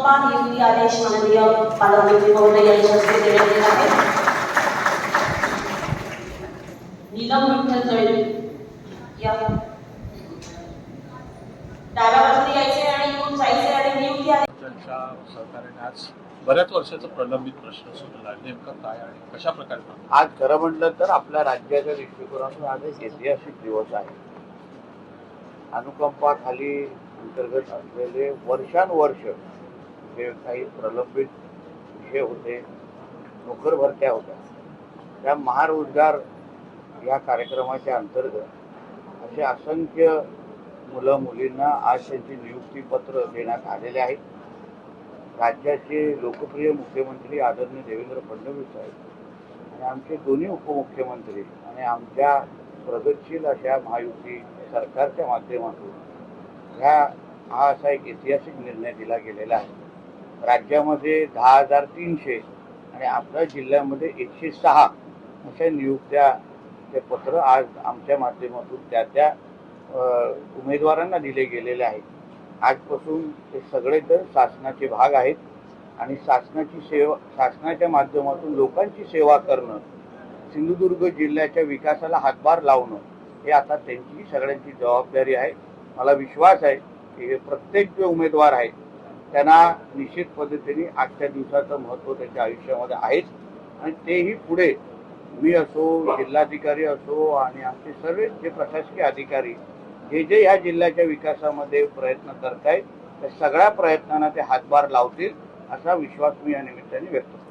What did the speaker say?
अनुकंपा नियुक्ती आदेश माननीय पालकमंत्री महोदय यांच्या हस्ते देण्यात येत आहे। नीलम विठ्ठल जळे या डाव्या बाजूने यायचे आणि इकडून जायचे आणि नियुक्ती आदेश त्यांच्या सहकार्याने आज बऱ्याच वर्षाचा प्रलंबित प्रश्न सुटला आहे। नेमकं काय आणि कशा प्रकारे आज खरं म्हटलं तर आपल्या राज्याच्या दृष्टिकोनातून आज एक ऐतिहासिक दिवस आहे। अनुकंपा खाली अंतर्गत असलेले वर्षानुवर्ष जे काही प्रलंबित विषय होते, नोकर भरत्या होत्या, त्या महारोजगार या कार्यक्रमाच्या अंतर्गत असे असंख्य मुलं मुलींना आज त्यांची नियुक्तीपत्र देण्यात आलेले आहेत। राज्याचे लोकप्रिय मुख्यमंत्री आदरणीय देवेंद्र फडणवीस साहेब आणि आमचे दोन्ही उपमुख्यमंत्री आणि आमच्या प्रगतशील अशा महायुती सरकारच्या माध्यमातून हा असा एक ऐतिहासिक निर्णय दिला गेलेला आहे। राज्यामध्ये 10,300 आणि आपल्या जिल्ह्यामध्ये 106 अशा नियुक्त्या ते पत्र आज आमच्या माध्यमातून त्या उमेदवारांना दिले गेलेले आहेत। आजपासून ते सगळे तर शासनाचे भाग आहेत आणि शासनाच्या माध्यमातून लोकांची सेवा करणं, सिंधुदुर्ग जिल्ह्याच्या विकासाला हातभार लावणं हे आता त्यांची सगळ्यांची जबाबदारी आहे। मला विश्वास आहे की हे प्रत्येक जे उमेदवार आहेत त्यांना निश्चित पद्धतीने आजच्या दिवसाचं महत्त्व त्यांच्या आयुष्यामध्ये आहेच आणि तेही पुढे मी असो, जिल्हाधिकारी असो आणि आमचे सर्व जे प्रशासकीय अधिकारी जे या जिल्ह्याच्या विकासामध्ये प्रयत्न करतायत त्या सगळ्या प्रयत्नांना ते हातभार लावतील असा विश्वास मी या निमित्ताने व्यक्त करतो।